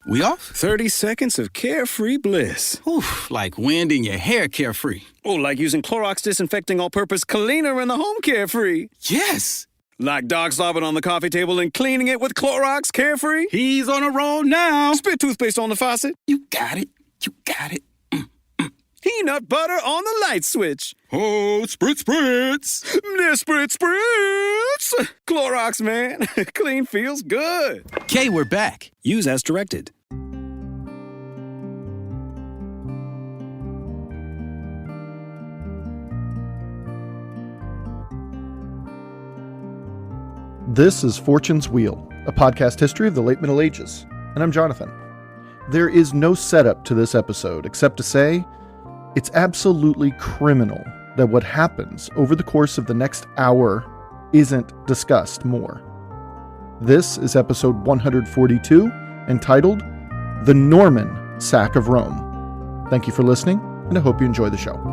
We off? 30 seconds of carefree bliss. Oof, like wind in your hair carefree. Oh, like using Clorox Disinfecting All-Purpose Cleaner in the home carefree. Yes! Like dog slobbing on the coffee table and cleaning it with Clorox Carefree. He's on a roll now. Spit toothpaste on the faucet. You got it. You got it. Peanut butter on the light switch. Oh, spritz, spritz. Spritz, spritz. Clorox, man. Clean feels good. Okay, we're back. Use as directed. This is Fortune's Wheel, a podcast history of the late Middle Ages, and I'm Jonathan. There is no setup to this episode except to say it's absolutely criminal that what happens over the course of the next hour isn't discussed more. This is episode 142, entitled The Norman Sack of Rome. Thank you for listening, and I hope you enjoy the show.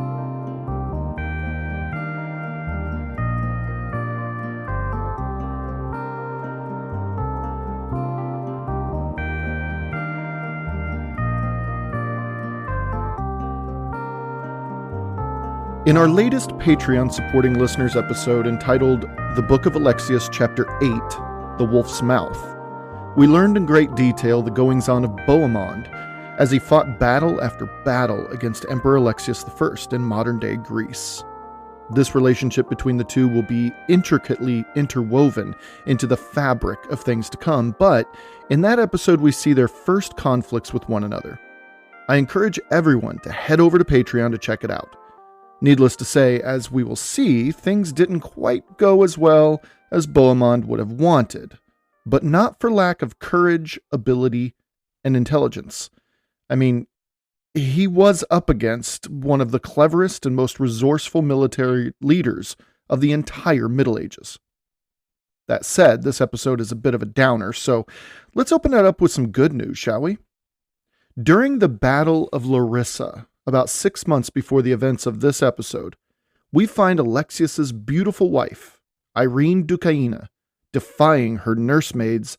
In our latest Patreon supporting listeners episode entitled The Book of Alexius Chapter 8, The Wolf's Mouth, we learned in great detail the goings-on of Bohemond as he fought battle after battle against Emperor Alexius I in modern-day Greece. This relationship between the two will be intricately interwoven into the fabric of things to come, but in that episode we see their first conflicts with one another. I encourage everyone to head over to Patreon to check it out. Needless to say, as we will see, things didn't quite go as well as Bohemond would have wanted, but not for lack of courage, ability, and intelligence. I mean, he was up against one of the cleverest and most resourceful military leaders of the entire Middle Ages. That said, this episode is a bit of a downer, so let's open it up with some good news, shall we? During the Battle of Larissa, about 6 months before the events of this episode, we find Alexius's beautiful wife, Irene Ducaina, defying her nursemaids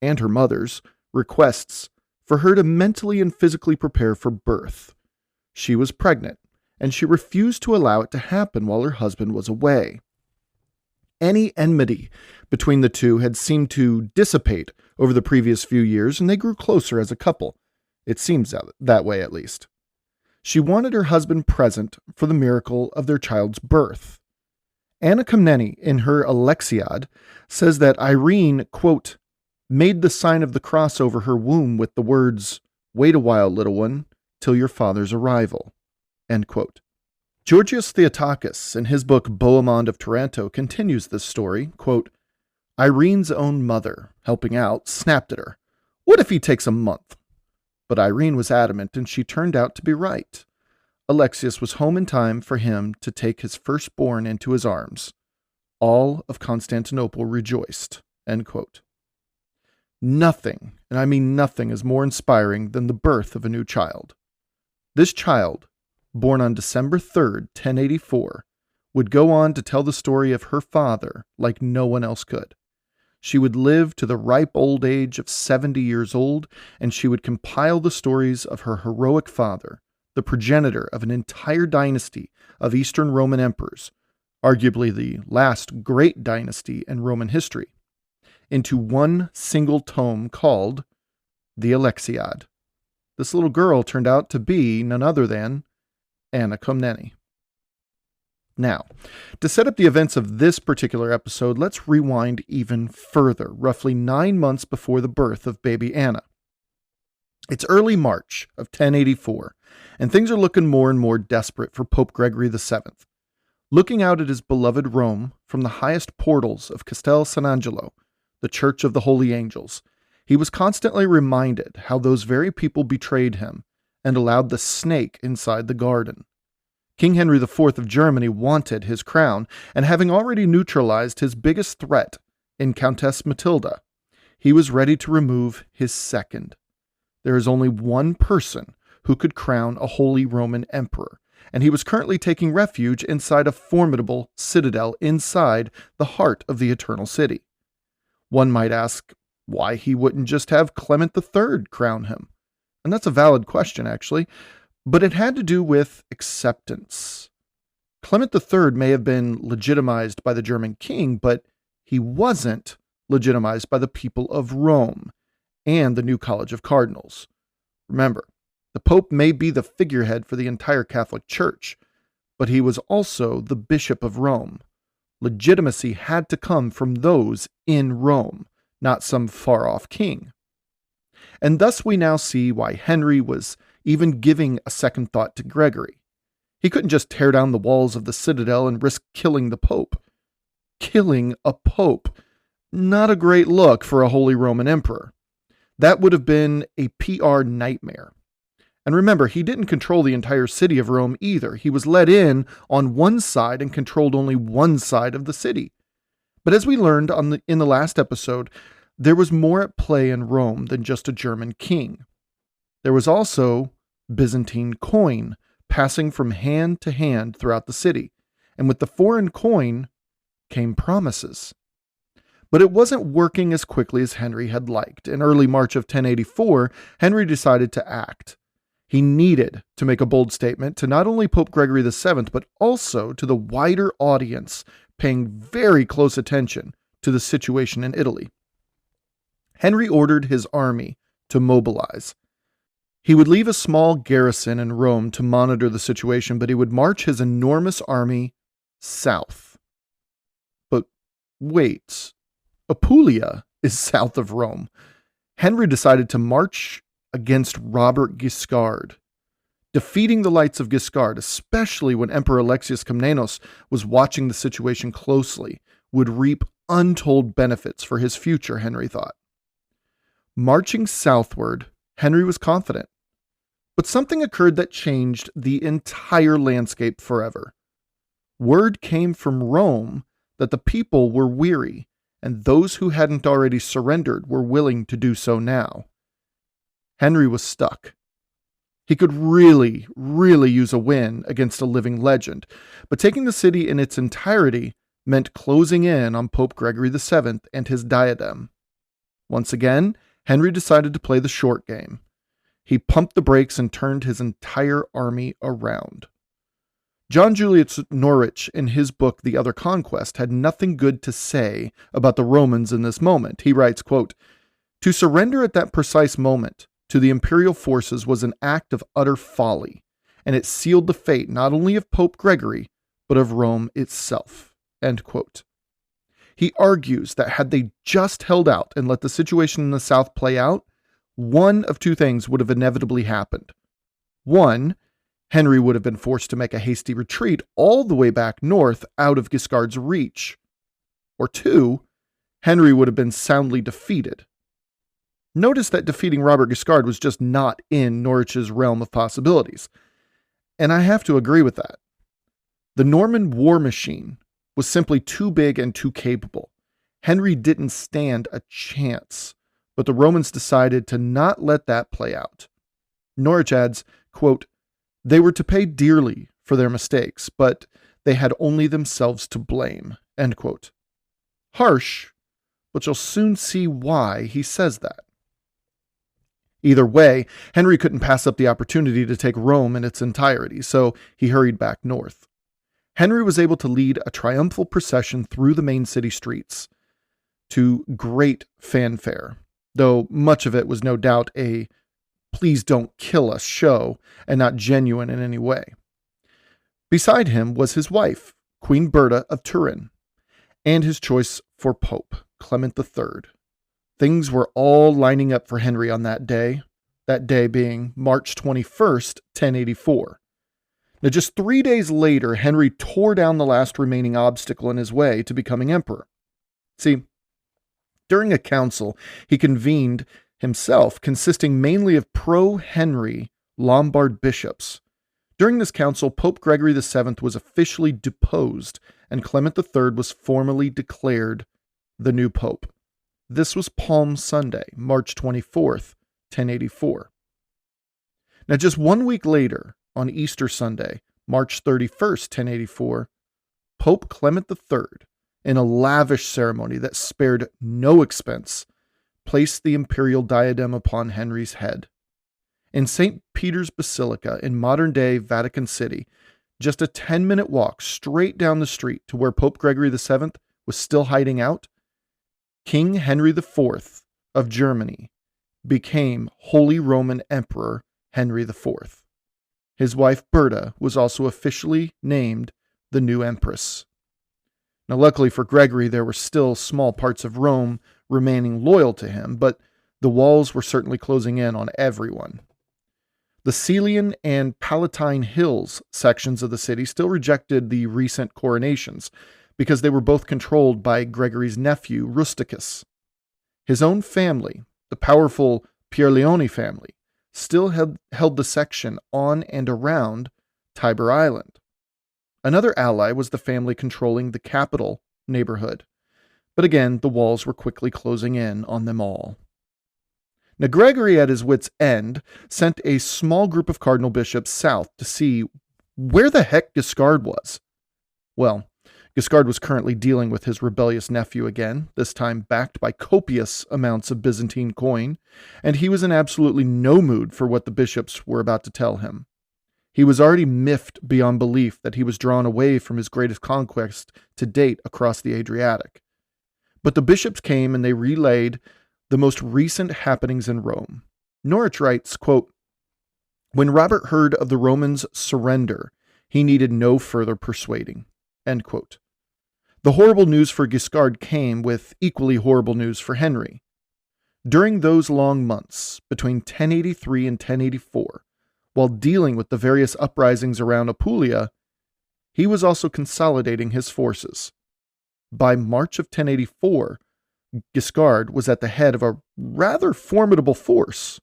and her mother's requests for her to mentally and physically prepare for birth. She was pregnant, and she refused to allow it to happen while her husband was away. Any enmity between the two had seemed to dissipate over the previous few years, and they grew closer as a couple. It seems that way, at least. She wanted her husband present for the miracle of their child's birth. Anna Komnene, in her Alexiad, says that Irene, quote, made the sign of the cross over her womb with the words, "Wait a while, little one, till your father's arrival," end quote. Georgius Theotokos, in his book Bohemond of Taranto, continues this story, quote, Irene's own mother, helping out, snapped at her. What if he takes a month? But Irene was adamant, and she turned out to be right. Alexius was home in time for him to take his firstborn into his arms. All of Constantinople rejoiced. End quote. Nothing, and I mean nothing, is more inspiring than the birth of a new child. This child, born on December 3rd, 1084, would go on to tell the story of her father like no one else could. She would live to the ripe old age of 70 years old, and she would compile the stories of her heroic father, the progenitor of an entire dynasty of Eastern Roman emperors, arguably the last great dynasty in Roman history, into one single tome called the Alexiad. This little girl turned out to be none other than Anna Komnene. Now, to set up the events of this particular episode, let's rewind even further, roughly 9 months before the birth of baby Anna. It's early March of 1084, and things are looking more and more desperate for Pope Gregory VII. Looking out at his beloved Rome from the highest portals of Castel San Angelo, the Church of the Holy Angels, he was constantly reminded how those very people betrayed him and allowed the snake inside the garden. King Henry IV of Germany wanted his crown, and having already neutralized his biggest threat in Countess Matilda, he was ready to remove his second. There is only one person who could crown a Holy Roman Emperor, and he was currently taking refuge inside a formidable citadel inside the heart of the Eternal City. One might ask, why he wouldn't just have Clement III crown him. And that's a valid question, actually, but it had to do with acceptance. Clement III may have been legitimized by the German king, but he wasn't legitimized by the people of Rome and the new College of Cardinals. Remember, the Pope may be the figurehead for the entire Catholic Church, but he was also the Bishop of Rome. Legitimacy had to come from those in Rome, not some far-off king. And thus we now see why Henry was even giving a second thought to Gregory. He couldn't just tear down the walls of the citadel and risk killing the Pope. Killing a Pope. Not a great look for a Holy Roman Emperor. That would have been a PR nightmare. And remember, he didn't control the entire city of Rome either. He was let in on one side and controlled only one side of the city. But as we learned in the last episode, there was more at play in Rome than just a German king. There was also Byzantine coin passing from hand to hand throughout the city. And with the foreign coin came promises. But it wasn't working as quickly as Henry had liked. In early March of 1084, Henry decided to act. He needed to make a bold statement to not only Pope Gregory VII, but also to the wider audience paying very close attention to the situation in Italy. Henry ordered his army to mobilize. He would leave a small garrison in Rome to monitor the situation, but he would march his enormous army south. But wait, Apulia is south of Rome. Henry decided to march against Robert Guiscard. Defeating the Knights of Guiscard, especially when Emperor Alexius Komnenos was watching the situation closely, would reap untold benefits for his future, Henry thought. Marching southward, Henry was confident. But something occurred that changed the entire landscape forever. Word came from Rome that the people were weary, and those who hadn't already surrendered were willing to do so now. Henry was stuck. He could really use a win against a living legend, but taking the city in its entirety meant closing in on Pope Gregory VII and his diadem. Once again, Henry decided to play the short game. He pumped the brakes and turned his entire army around. John Julius Norwich, in his book The Other Conquest, had nothing good to say about the Romans in this moment. He writes, quote, "To surrender at that precise moment to the imperial forces was an act of utter folly, and it sealed the fate not only of Pope Gregory, but of Rome itself." End quote. He argues that had they just held out and let the situation in the south play out, one of two things would have inevitably happened. One, Henry would have been forced to make a hasty retreat all the way back north out of Guiscard's reach. Or two, Henry would have been soundly defeated. Notice that defeating Robert Guiscard was just not in Norwich's realm of possibilities. And I have to agree with that. The Norman war machine was simply too big and too capable. Henry didn't stand a chance, but the Romans decided to not let that play out. Norwich adds, quote, "They were to pay dearly for their mistakes, but they had only themselves to blame." End quote. Harsh, but you'll soon see why he says that. Either way, Henry couldn't pass up the opportunity to take Rome in its entirety, so he hurried back north. Henry was able to lead a triumphal procession through the main city streets to great fanfare, though much of it was no doubt a "please don't kill us" show and not genuine in any way. Beside him was his wife, Queen Berta of Turin, and his choice for Pope, Clement III. Things were all lining up for Henry on that day being March 21st, 1084. Now, just 3 days later, Henry tore down the last remaining obstacle in his way to becoming emperor. See, during a council he convened himself, consisting mainly of pro-Henry Lombard bishops. During this council, Pope Gregory VII was officially deposed, and Clement III was formally declared the new pope. This was Palm Sunday, March 24th, 1084. Now, just 1 week later, on Easter Sunday, March 31st, 1084, Pope Clement III, in a lavish ceremony that spared no expense, placed the imperial diadem upon Henry's head. In St. Peter's Basilica in modern-day Vatican City, just a 10-minute walk straight down the street to where Pope Gregory VII was still hiding out, King Henry IV of Germany became Holy Roman Emperor Henry IV. His wife Berta was also officially named the new empress. Now, luckily for Gregory, there were still small parts of Rome remaining loyal to him, but the walls were certainly closing in on everyone. The Celian and Palatine Hills sections of the city still rejected the recent coronations because they were both controlled by Gregory's nephew, Rusticus. His own family, the powerful Pierleoni family, still held the section on and around Tiber Island. Another ally was the family controlling the capital neighborhood, but again, the walls were quickly closing in on them all. Now, Gregory, at his wits' end, sent a small group of cardinal bishops south to see where the heck Guiscard was. Well, Guiscard was currently dealing with his rebellious nephew again, this time backed by copious amounts of Byzantine coin, and he was in absolutely no mood for what the bishops were about to tell him. He was already miffed beyond belief that he was drawn away from his greatest conquest to date across the Adriatic. But the bishops came and they relayed the most recent happenings in Rome. Norwich writes, quote, "When Robert heard of the Romans' surrender, he needed no further persuading." End quote. The horrible news for Guiscard came with equally horrible news for Henry. During those long months, between 1083 and 1084, while dealing with the various uprisings around Apulia, he was also consolidating his forces. By March of 1084, Guiscard was at the head of a rather formidable force.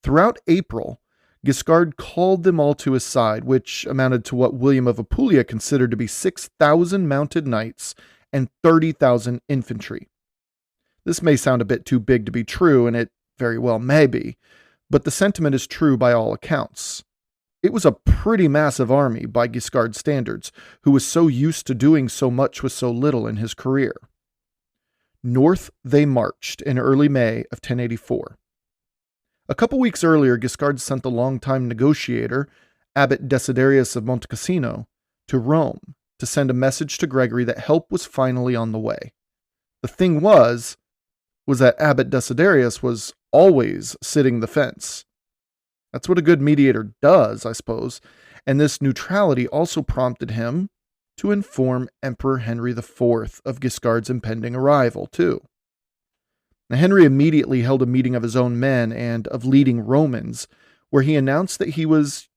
Throughout April, Guiscard called them all to his side, which amounted to what William of Apulia considered to be 6,000 mounted knights and 30,000 infantry. This may sound a bit too big to be true, and it very well may be, but the sentiment is true by all accounts. It was a pretty massive army by Guiscard's standards, who was so used to doing so much with so little in his career. North they marched in early May of 1084. A couple weeks earlier, Guiscard sent the longtime negotiator, Abbot Desiderius of Monte Cassino, to Rome to send a message to Gregory that help was finally on the way. The thing was that Abbot Desiderius was always sitting the fence. That's what a good mediator does, I suppose, and this neutrality also prompted him to inform Emperor Henry IV of Guiscard's impending arrival, too. Now, Henry immediately held a meeting of his own men and of leading Romans, where he announced that he was,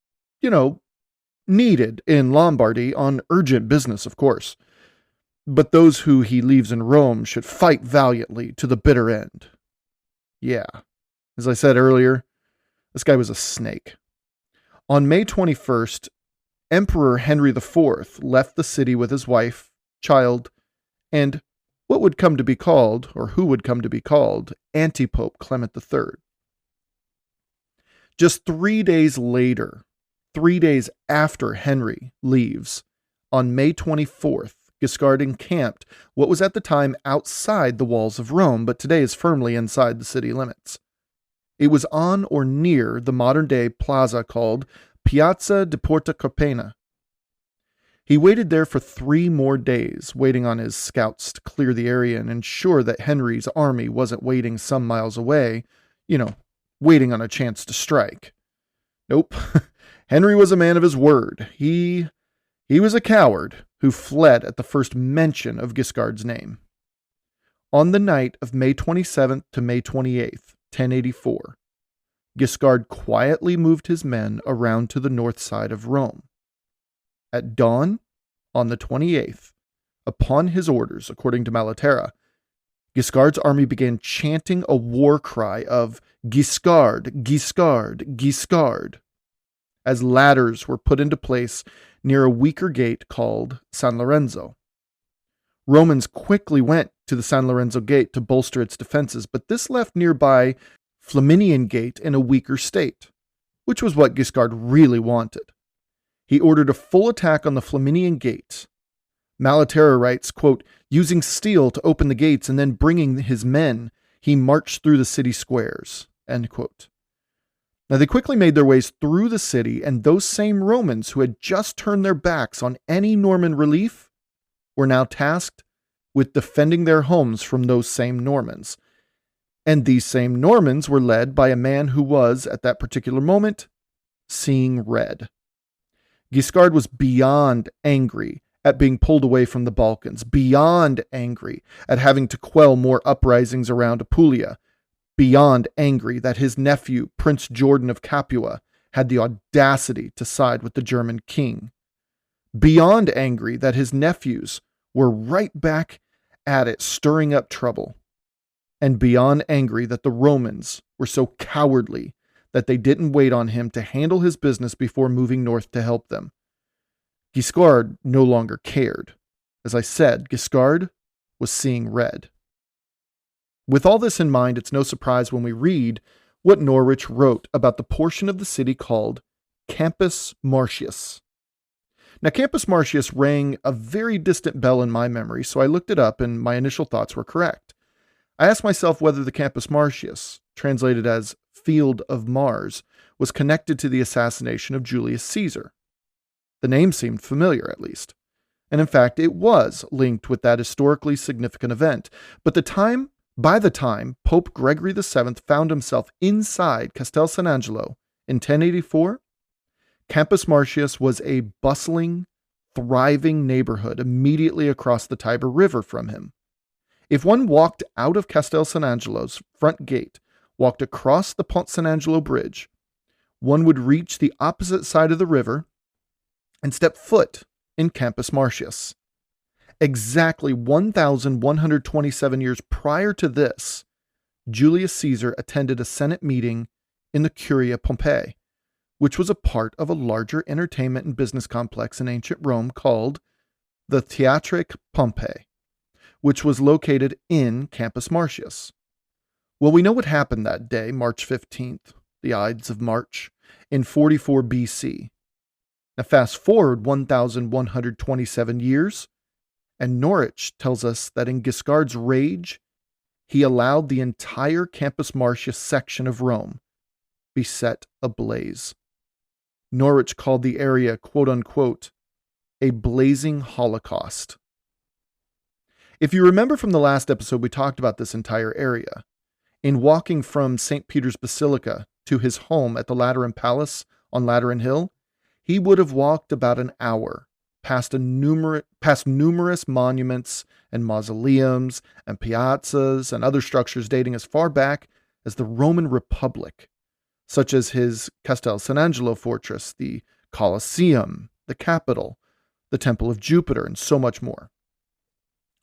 needed in Lombardy on urgent business, of course. But those who he leaves in Rome should fight valiantly to the bitter end. Yeah, as I said earlier, this guy was a snake. On May 21st, Emperor Henry IV left the city with his wife, child, and what would come to be called, or who would come to be called, Antipope Clement III. Just 3 days later, 3 days after Henry leaves, on May 24th, Guiscard encamped what was at the time outside the walls of Rome, but today is firmly inside the city limits. It was on or near the modern-day plaza called Piazza di Porta Carpena. He waited there for 3 more days, waiting on his scouts to clear the area and ensure that Henry's army wasn't waiting some miles away, waiting on a chance to strike. Nope. Henry was a man of his word. He was a coward who fled at the first mention of Guiscard's name. On the night of May 27th to May 28th, 1084, Guiscard quietly moved his men around to the north side of Rome. At dawn, on the 28th, upon his orders, according to Malaterra, Guiscard's army began chanting a war cry of Guiscard, Guiscard, Guiscard, as ladders were put into place near a weaker gate called San Lorenzo. Romans quickly went to the San Lorenzo gate to bolster its defenses, but this left nearby Flaminian Gate in a weaker state, which was what Guiscard really wanted. He ordered a full attack on the Flaminian Gate. Malaterra writes, quote, "Using steel to open the gates and then bringing his men, he marched through the city squares, end quote. Now, they quickly made their ways through the city, and those same Romans who had just turned their backs on any Norman relief were now tasked with defending their homes from those same Normans. And these same Normans were led by a man who was, at that particular moment, seeing red. Guiscard was beyond angry at being pulled away from the Balkans, beyond angry at having to quell more uprisings around Apulia, beyond angry that his nephew, Prince Jordan of Capua, had the audacity to side with the German king, beyond angry that his nephews were right back at it, stirring up trouble, and beyond angry that the Romans were so cowardly that they didn't wait on him to handle his business before moving north to help them. Guiscard no longer cared. As I said, Guiscard was seeing red. With all this in mind, it's no surprise when we read what Norwich wrote about the portion of the city called Campus Martius. Now, Campus Martius rang a very distant bell in my memory, so I looked it up and my initial thoughts were correct. I asked myself whether the Campus Martius, translated as Field of Mars, was connected to the assassination of Julius Caesar. The name seemed familiar, at least. And in fact, it was linked with that historically significant event. But by the time Pope Gregory VII found himself inside Castel San Angelo in 1084, Campus Martius was a bustling, thriving neighborhood immediately across the Tiber River from him. If one walked out of Castel San Angelo's front gate, walked across the Pont San Angelo Bridge, one would reach the opposite side of the river and step foot in Campus Martius. Exactly 1,127 years prior to this, Julius Caesar attended a Senate meeting in the Curia Pompei, which was a part of a larger entertainment and business complex in ancient Rome called the Theatric Pompei, which was located in Campus Martius. Well, we know what happened that day, March 15th, the Ides of March, in 44 BC. Now fast forward 1,127 years, and Norwich tells us that in Guiscard's rage, he allowed the entire Campus Martius section of Rome be set ablaze. Norwich called the area, quote-unquote, a blazing holocaust. If you remember from the last episode, we talked about this entire area. In walking from St. Peter's Basilica to his home at the Lateran Palace on Lateran Hill, he would have walked about an hour past numerous monuments and mausoleums and piazzas and other structures dating as far back as the Roman Republic, such as his Castel San Angelo fortress, the Colosseum, the Capitol, the Temple of Jupiter, and so much more.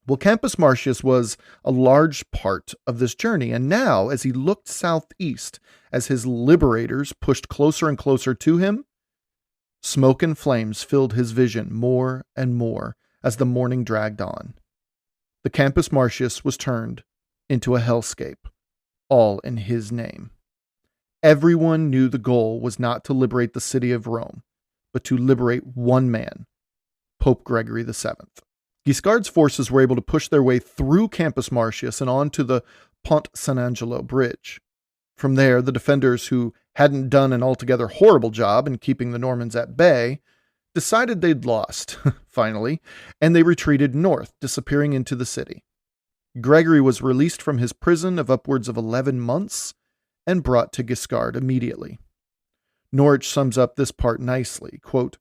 Well, Campus Martius was a large part of this journey, and now, as he looked southeast, as his liberators pushed closer and closer to him, smoke and flames filled his vision more and more as the morning dragged on. The Campus Martius was turned into a hellscape, all in his name. Everyone knew the goal was not to liberate the city of Rome, but to liberate one man, Pope Gregory VII. Guiscard's forces were able to push their way through Campus Martius and onto the Pont San Angelo Bridge. From there, the defenders, who hadn't done an altogether horrible job in keeping the Normans at bay, decided they'd lost, finally, and they retreated north, disappearing into the city. Gregory was released from his prison of upwards of 11 months and brought to Guiscard immediately. Norwich sums up this part nicely, quote,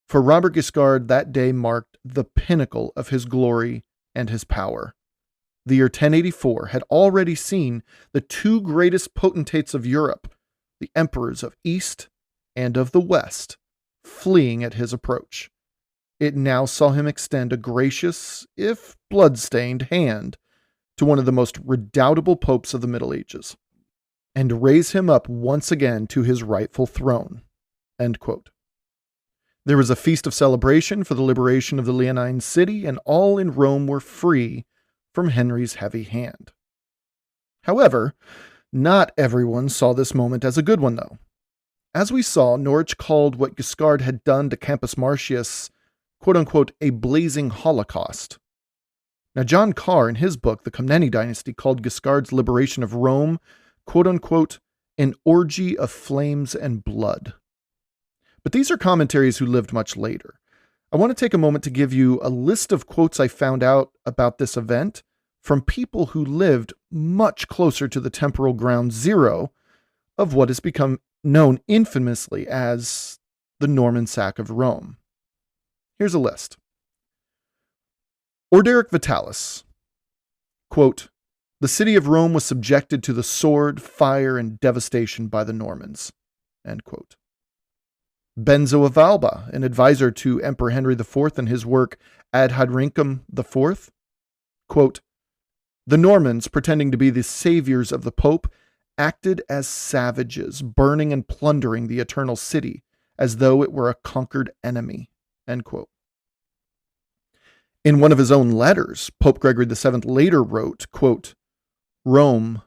"For Robert Guiscard, that day marked the pinnacle of his glory and his power. The year 1084 had already seen the two greatest potentates of Europe, the emperors of East and of the West, fleeing at his approach. It now saw him extend a gracious, if blood-stained, hand to one of the most redoubtable popes of the Middle Ages, and raise him up once again to his rightful throne." End quote. There was a feast of celebration for the liberation of the Leonine city, and all in Rome were free from Henry's heavy hand. However, not everyone saw this moment as a good one, though. As we saw, Norwich called what Guiscard had done to Campus Martius, quote-unquote, a blazing holocaust. Now, John Carr, in his book, The Komneni Dynasty, called Guiscard's liberation of Rome, quote unquote, an orgy of flames and blood. But these are commentaries who lived much later. I want to take a moment to give you a list of quotes I found out about this event from people who lived much closer to the temporal ground zero of what has become known infamously as the Norman sack of Rome. Here's a list. Orderic Vitalis, quote, the city of Rome was subjected to the sword, fire, and devastation by the Normans, end quote. Benzo of Alba, an advisor to Emperor Henry IV in his work Ad Hadrincum IV, quote, the Normans, pretending to be the saviors of the Pope, acted as savages, burning and plundering the eternal city as though it were a conquered enemy, end quote. In one of his own letters, Pope Gregory VII later wrote, quote, Rome,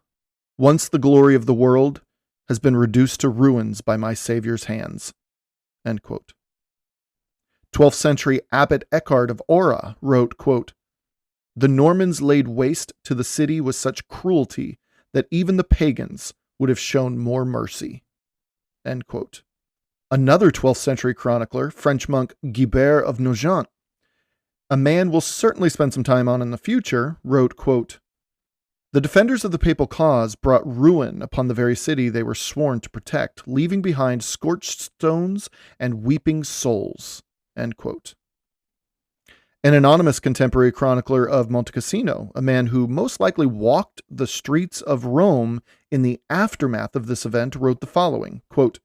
once the glory of the world, has been reduced to ruins by my Savior's hands, end quote. 12th century Abbot Eckhard of Ora wrote, quote, the Normans laid waste to the city with such cruelty that even the pagans would have shown more mercy, end quote. Another 12th century chronicler, French monk Guibert of Nogent, a man we'll certainly spend some time on in the future, wrote, quote, the defenders of the papal cause brought ruin upon the very city they were sworn to protect, leaving behind scorched stones and weeping souls, end quote. An anonymous contemporary chronicler of Monte Cassino, a man who most likely walked the streets of Rome in the aftermath of this event, wrote the following, quote,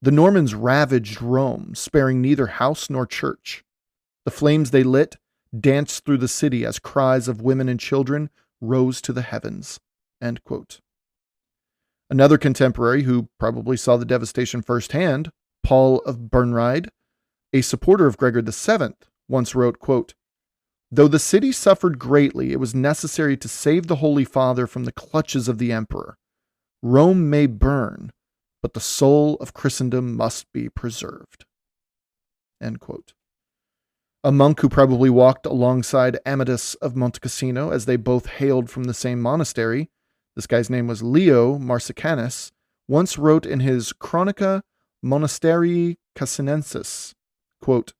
the Normans ravaged Rome, sparing neither house nor church. The flames they lit danced through the city as cries of women and children rose to the heavens, end quote. Another contemporary who probably saw the devastation firsthand, Paul of Bernried, a supporter of Gregor VII, once wrote, quote, though the city suffered greatly, it was necessary to save the Holy Father from the clutches of the emperor. Rome may burn, but the soul of Christendom must be preserved, end quote. A monk who probably walked alongside Amadis of Monte Cassino as they both hailed from the same monastery, this guy's name was Leo Marsicanus, once wrote in his Chronica Monasterii Cassinensis, quote,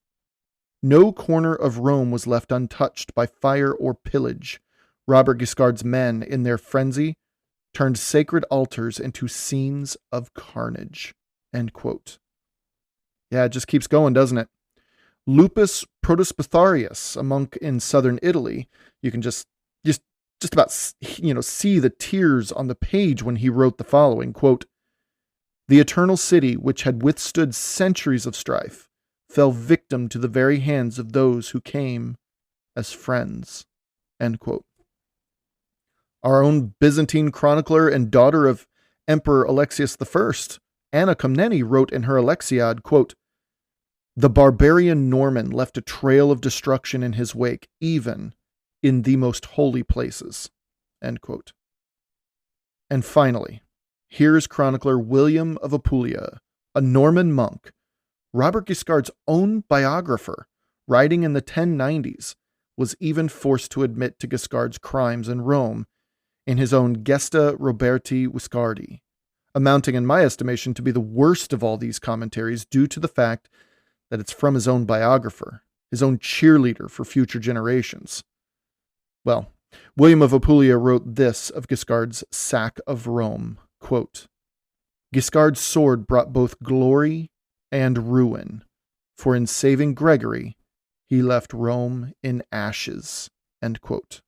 no corner of Rome was left untouched by fire or pillage. Robert Guiscard's men, in their frenzy, turned sacred altars into scenes of carnage, end quote. Yeah, it just keeps going, doesn't it? Lupus Protospitharius, a monk in southern Italy, you can just about, see the tears on the page when he wrote the following, quote, the eternal city, which had withstood centuries of strife, fell victim to the very hands of those who came as friends, end quote. Our own Byzantine chronicler and daughter of Emperor Alexius I, Anna Komneni, wrote in her Alexiad, quote, the barbarian Norman left a trail of destruction in his wake, even in the most holy places, end quote. And finally, here's chronicler William of Apulia, a Norman monk, Robert Guiscard's own biographer, writing in the 1090s, was even forced to admit to Guiscard's crimes in Rome in his own Gesta Roberti Guiscardi, amounting in my estimation to be the worst of all these commentaries due to the fact that it's from his own biographer, his own cheerleader for future generations. Well, William of Apulia wrote this of Guiscard's sack of Rome, quote, Guiscard's sword brought both glory and ruin, for in saving Gregory, he left Rome in ashes, end quote.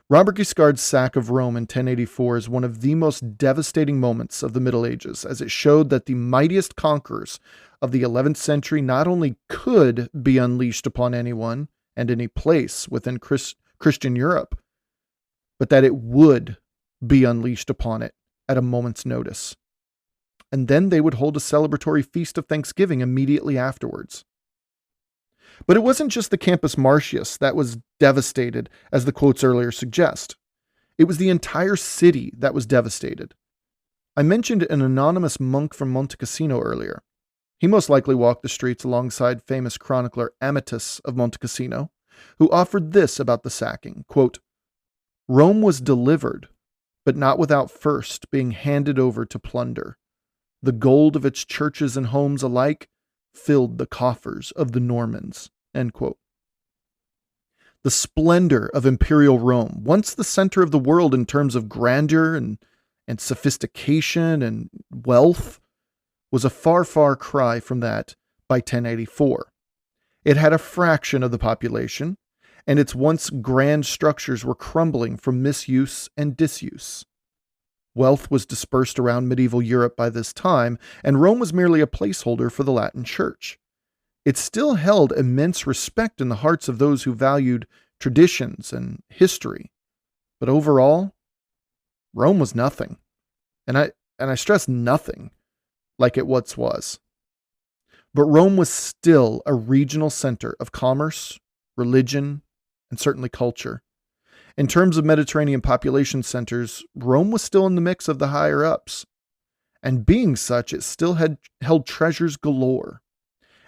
Robert Guiscard's sack of Rome in 1084 is one of the most devastating moments of the Middle Ages, as it showed that the mightiest conquerors of the 11th century not only could be unleashed upon anyone and any place within Christian Europe, but that it would be unleashed upon it at a moment's notice. And then they would hold a celebratory feast of Thanksgiving immediately afterwards. But it wasn't just the Campus Martius that was devastated, as the quotes earlier suggest. It was the entire city that was devastated. I mentioned an anonymous monk from Monte Cassino earlier. He most likely walked the streets alongside famous chronicler Amatus of Monte Cassino, who offered this about the sacking, quote, "Rome was delivered, but not without first being handed over to plunder. The gold of its churches and homes alike filled the coffers of the Normans." End quote. The splendor of imperial Rome, once the center of the world in terms of grandeur and sophistication and wealth, was a far, far cry from that by 1084. It had a fraction of the population, and its once grand structures were crumbling from misuse and disuse. Wealth was dispersed around medieval Europe by this time, and Rome was merely a placeholder for the Latin Church. It still held immense respect in the hearts of those who valued traditions and history. But overall, Rome was nothing. And I stress nothing like it once was. But Rome was still a regional center of commerce, religion, and certainly culture. In terms of Mediterranean population centers, Rome was still in the mix of the higher ups. And being such, it still had held treasures galore.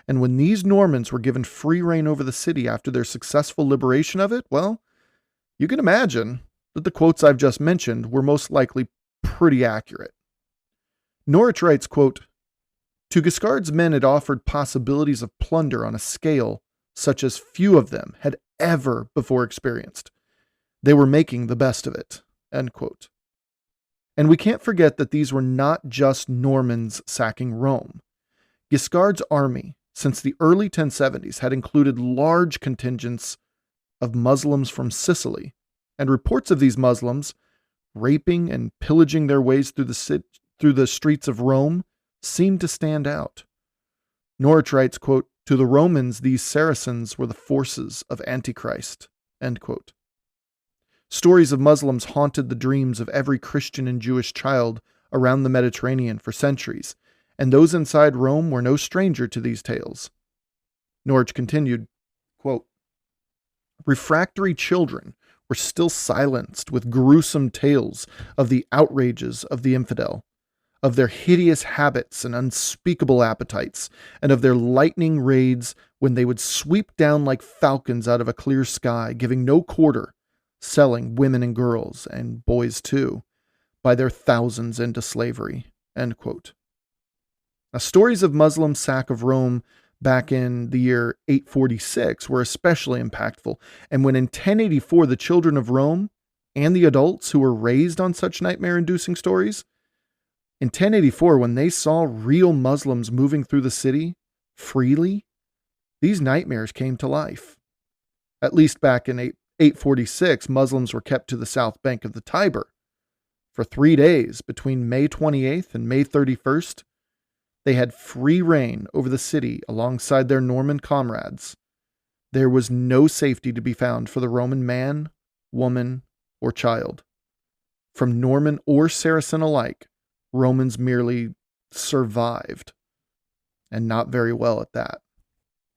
And when these Normans were given free reign over the city after their successful liberation of it, well, you can imagine that the quotes I've just mentioned were most likely pretty accurate. Norwich writes, quote, "To Guiscard's men it offered possibilities of plunder on a scale such as few of them had ever before experienced. They were making the best of it." End quote. And we can't forget that these were not just Normans sacking Rome. Guiscard's army, since the early 1070s, had included large contingents of Muslims from Sicily, and reports of these Muslims raping and pillaging their ways through the streets of Rome seemed to stand out. Norwich writes, quote, "To the Romans, these Saracens were the forces of Antichrist." End quote. Stories of Muslims haunted the dreams of every Christian and Jewish child around the Mediterranean for centuries, and those inside Rome were no stranger to these tales. Norwich continued, quote, "Refractory children were still silenced with gruesome tales of the outrages of the infidel, of their hideous habits and unspeakable appetites, and of their lightning raids when they would sweep down like falcons out of a clear sky, giving no quarter, selling women and girls, and boys too, by their thousands into slavery." End quote. Now, stories of Muslim sack of Rome back in the year 846 were especially impactful, and when in 1084 the children of Rome and the adults who were raised on such nightmare-inducing stories, in 1084 when they saw real Muslims moving through the city freely, these nightmares came to life. At least back in 846, Muslims were kept to the south bank of the Tiber. For 3 days, between May 28th and May 31st, they had free reign over the city alongside their Norman comrades. There was no safety to be found for the Roman man, woman, or child. From Norman or Saracen alike, Romans merely survived, and not very well at that.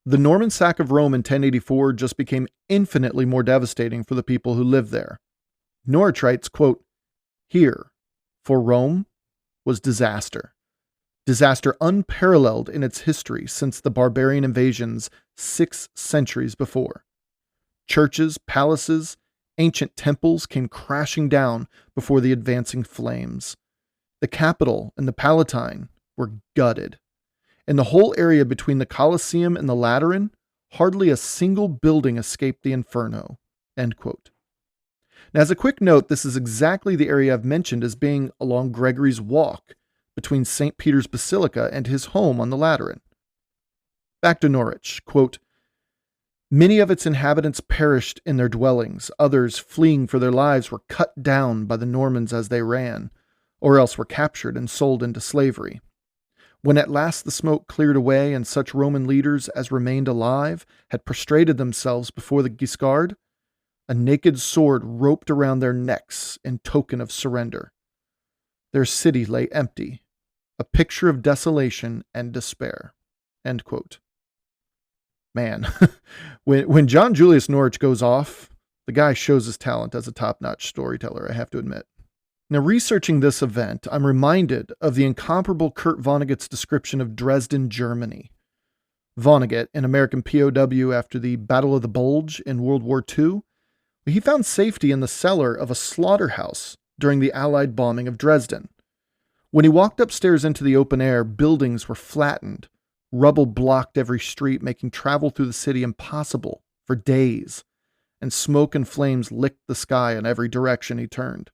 The Norman sack of Rome in 1084 just became infinitely more devastating for the people who lived there. Norwich writes, quote, "Here, for Rome, was disaster. Disaster unparalleled in its history since the barbarian invasions 6 centuries before. Churches, palaces, ancient temples came crashing down before the advancing flames. The Capitol and the Palatine were gutted. In the whole area between the Colosseum and the Lateran, hardly a single building escaped the inferno." End quote. Now, as a quick note, this is exactly the area I've mentioned as being along Gregory's Walk, between St. Peter's Basilica and his home on the Lateran. Back to Norwich, quote, "Many of its inhabitants perished in their dwellings. Others, fleeing for their lives, were cut down by the Normans as they ran, or else were captured and sold into slavery. When at last the smoke cleared away and such Roman leaders as remained alive had prostrated themselves before the Guiscard, a naked sword roped around their necks in token of surrender. Their city lay empty, a picture of desolation and despair." End quote. Man, when John Julius Norwich goes off, the guy shows his talent as a top-notch storyteller, I have to admit. Now, researching this event, I'm reminded of the incomparable Kurt Vonnegut's description of Dresden, Germany. Vonnegut, an American POW after the Battle of the Bulge in World War II, he found safety in the cellar of a slaughterhouse during the Allied bombing of Dresden. When he walked upstairs into the open air, buildings were flattened. Rubble blocked every street, making travel through the city impossible for days, and smoke and flames licked the sky in every direction he turned.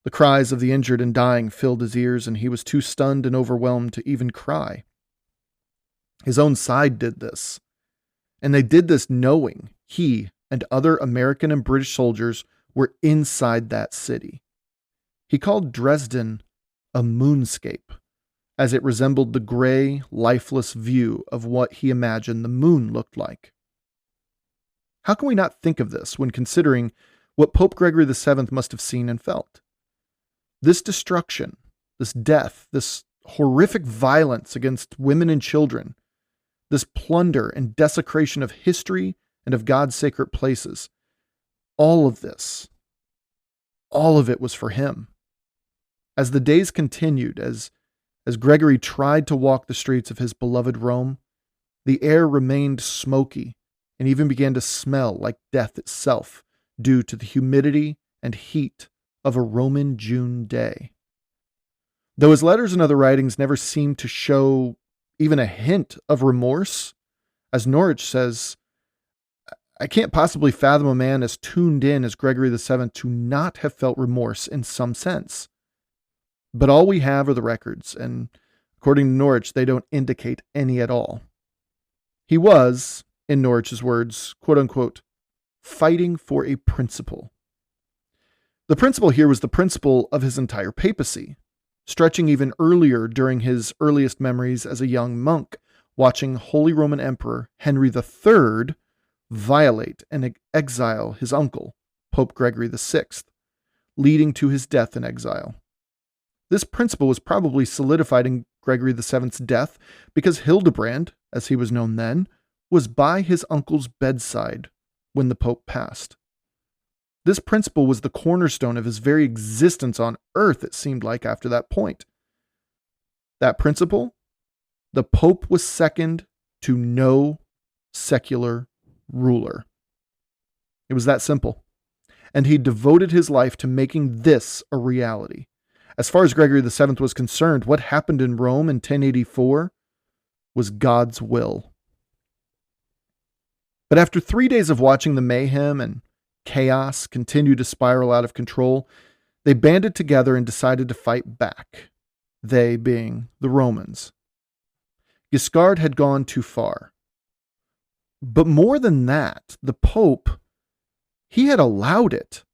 The cries of the injured and dying filled his ears, and he was too stunned and overwhelmed to even cry. His own side did this, and they did this knowing he and other American and British soldiers were inside that city. He called Dresden a moonscape, as it resembled the gray, lifeless view of what he imagined the moon looked like. How can we not think of this when considering what Pope Gregory VII must have seen and felt? This destruction, this death, this horrific violence against women and children, this plunder and desecration of history and of God's sacred places, all of it was for him. As the days continued, as Gregory tried to walk the streets of his beloved Rome, the air remained smoky and even began to smell like death itself due to the humidity and heat of a Roman June day. Though his letters and other writings never seemed to show even a hint of remorse, as Norwich says, I can't possibly fathom a man as tuned in as Gregory VII to not have felt remorse in some sense. But all we have are the records, and according to Norwich, they don't indicate any at all. He was, in Norwich's words, quote unquote, fighting for a principle. The principle here was the principle of his entire papacy, stretching even earlier during his earliest memories as a young monk, watching Holy Roman Emperor Henry III violate and exile his uncle, Pope Gregory VI, leading to his death in exile. This principle was probably solidified in Gregory VII's death because Hildebrand, as he was known then, was by his uncle's bedside when the Pope passed. This principle was the cornerstone of his very existence on earth, it seemed like, after that point. That principle, the Pope was second to no secular ruler. It was that simple. And he devoted his life to making this a reality. As far as Gregory VII was concerned, what happened in Rome in 1084 was God's will. But after 3 days of watching the mayhem and chaos continue to spiral out of control, they banded together and decided to fight back, they being the Romans. Guiscard had gone too far. But more than that, the Pope, he had allowed it.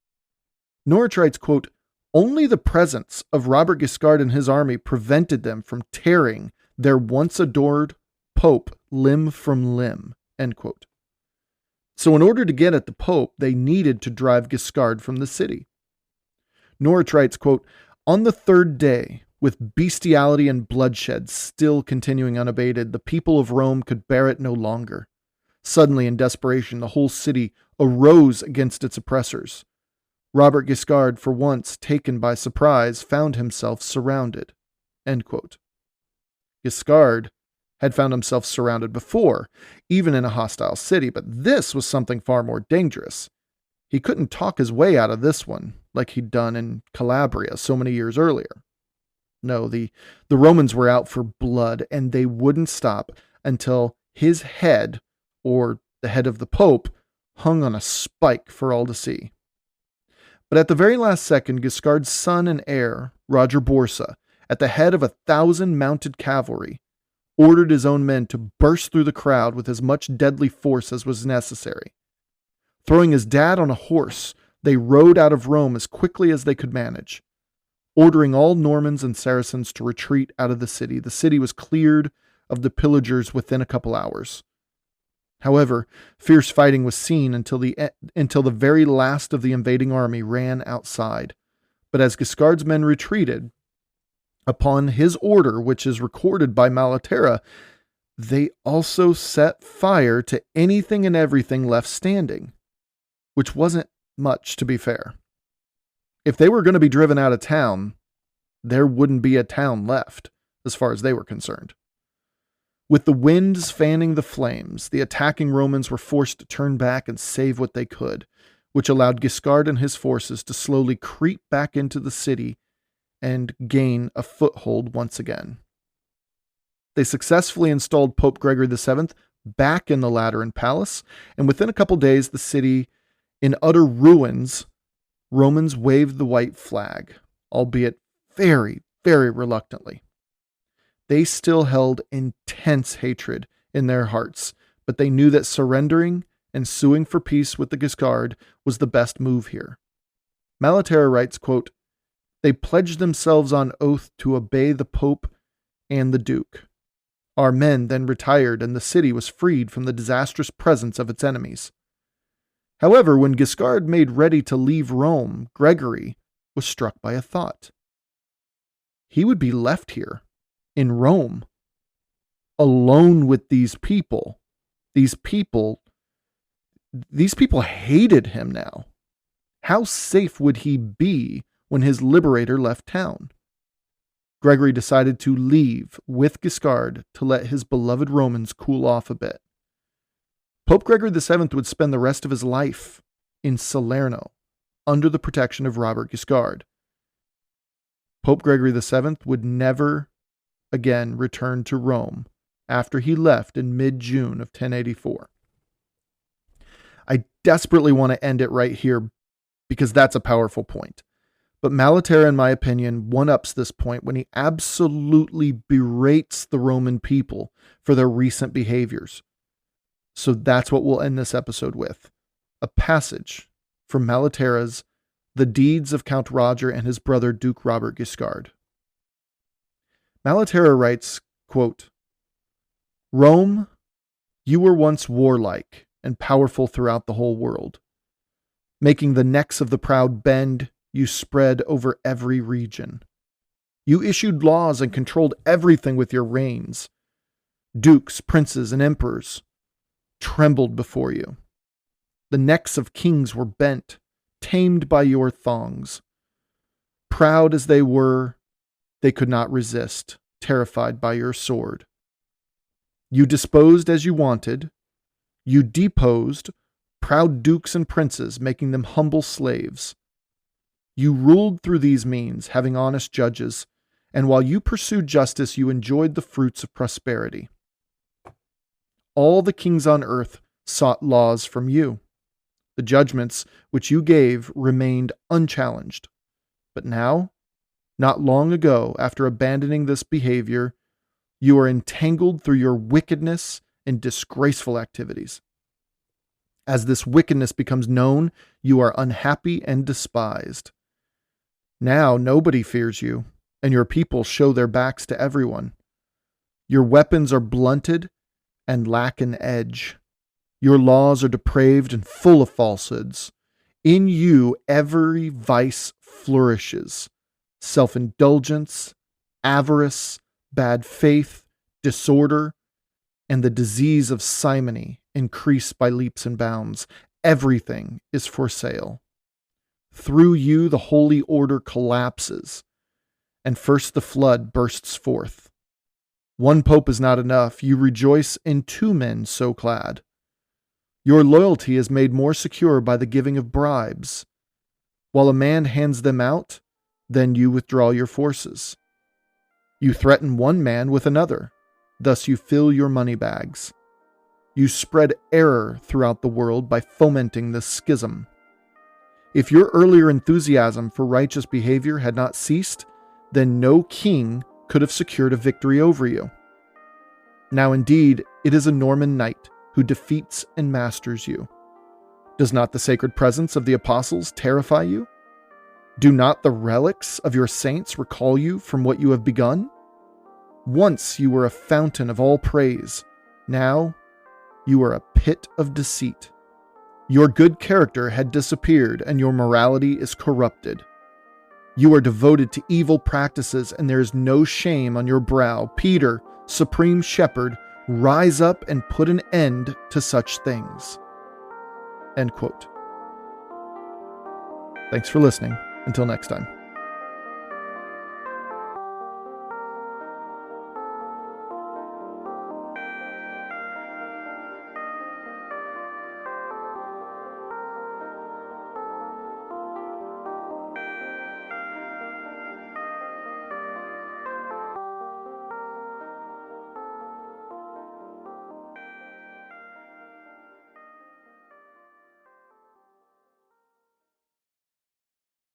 Norwich writes, quote, only the presence of Robert Guiscard and his army prevented them from tearing their once adored Pope limb from limb, end quote. So in order to get at the Pope, they needed to drive Guiscard from the city. Norwich writes, quote, on the third day, with bestiality and bloodshed still continuing unabated, the people of Rome could bear it no longer. Suddenly, in desperation, the whole city arose against its oppressors. Robert Guiscard, for once taken by surprise, found himself surrounded. End quote. Guiscard had found himself surrounded before, even in a hostile city, but this was something far more dangerous. He couldn't talk his way out of this one, like he'd done in Calabria so many years earlier. No, the Romans were out for blood, and they wouldn't stop until his head, or the head of the Pope, hung on a spike for all to see. But at the very last second, Guiscard's son and heir, Roger Borsa, at the head of 1,000 mounted cavalry, ordered his own men to burst through the crowd with as much deadly force as was necessary. Throwing his dad on a horse, they rode out of Rome as quickly as they could manage. Ordering all Normans and Saracens to retreat out of the city was cleared of the pillagers within a couple hours. However, fierce fighting was seen until the very last of the invading army ran outside. But as Guiscard's men retreated, upon his order, which is recorded by Malaterra, they also set fire to anything and everything left standing, which wasn't much, to be fair. If they were going to be driven out of town, there wouldn't be a town left, as far as they were concerned. With the winds fanning the flames, the attacking Romans were forced to turn back and save what they could, which allowed Guiscard and his forces to slowly creep back into the city and gain a foothold once again. They successfully installed Pope Gregory VII back in the Lateran Palace, and within a couple days, the city, in utter ruins, Romans waved the white flag, albeit very, very reluctantly. They still held intense hatred in their hearts, but they knew that surrendering and suing for peace with the Guiscard was the best move here. Malaterra writes, quote, "They pledged themselves on oath to obey the Pope and the Duke. Our men then retired, and the city was freed from the disastrous presence of its enemies." However, when Guiscard made ready to leave Rome, Gregory was struck by a thought. He would be left here, in Rome, alone with these people. These people hated him now. How safe would he be when his liberator left town? Gregory decided to leave with Guiscard to let his beloved Romans cool off a bit. Pope Gregory VII would spend the rest of his life in Salerno under the protection of Robert Guiscard. Pope Gregory VII would never again return to Rome after he left in mid-June of 1084. I desperately want to end it right here because that's a powerful point. But Malaterra, in my opinion, one-ups this point when he absolutely berates the Roman people for their recent behaviors. So that's what we'll end this episode with. A passage from Malaterra's The Deeds of Count Roger and his brother Duke Robert Guiscard. Malaterra writes, quote, "Rome, you were once warlike and powerful throughout the whole world. Making the necks of the proud bend, you spread over every region. You issued laws and controlled everything with your reigns. Dukes, princes, and emperors trembled before you. The necks of kings were bent, tamed by your thongs. Proud as they were, they could not resist, terrified by your sword. You disposed as you wanted. You deposed proud dukes and princes, making them humble slaves. You ruled through these means, having honest judges, and while you pursued justice, you enjoyed the fruits of prosperity. All the kings on earth sought laws from you. The judgments which you gave remained unchallenged. But now, not long ago, after abandoning this behavior, you are entangled through your wickedness and disgraceful activities. As this wickedness becomes known, you are unhappy and despised. Now nobody fears you, and your people show their backs to everyone. Your weapons are blunted and lack an edge. Your laws are depraved and full of falsehoods. In you every vice flourishes. Self-indulgence, avarice, bad faith, disorder, and the disease of simony increase by leaps and bounds. Everything is for sale. Through you the holy order collapses, and first the flood bursts forth. One pope is not enough. You rejoice in two men so clad. Your loyalty is made more secure by the giving of bribes. While a man hands them out, then you withdraw your forces. You threaten one man with another. Thus you fill your money bags. You spread error throughout the world by fomenting the schism. If your earlier enthusiasm for righteous behavior had not ceased, then no king could have secured a victory over you. Now indeed, it is a Norman knight who defeats and masters you. Does not the sacred presence of the apostles terrify you? Do not the relics of your saints recall you from what you have begun? Once you were a fountain of all praise. Now you are a pit of deceit. Your good character had disappeared and your morality is corrupted. You are devoted to evil practices and there is no shame on your brow. Peter, supreme shepherd, rise up and put an end to such things." End quote. Thanks for listening. Until next time.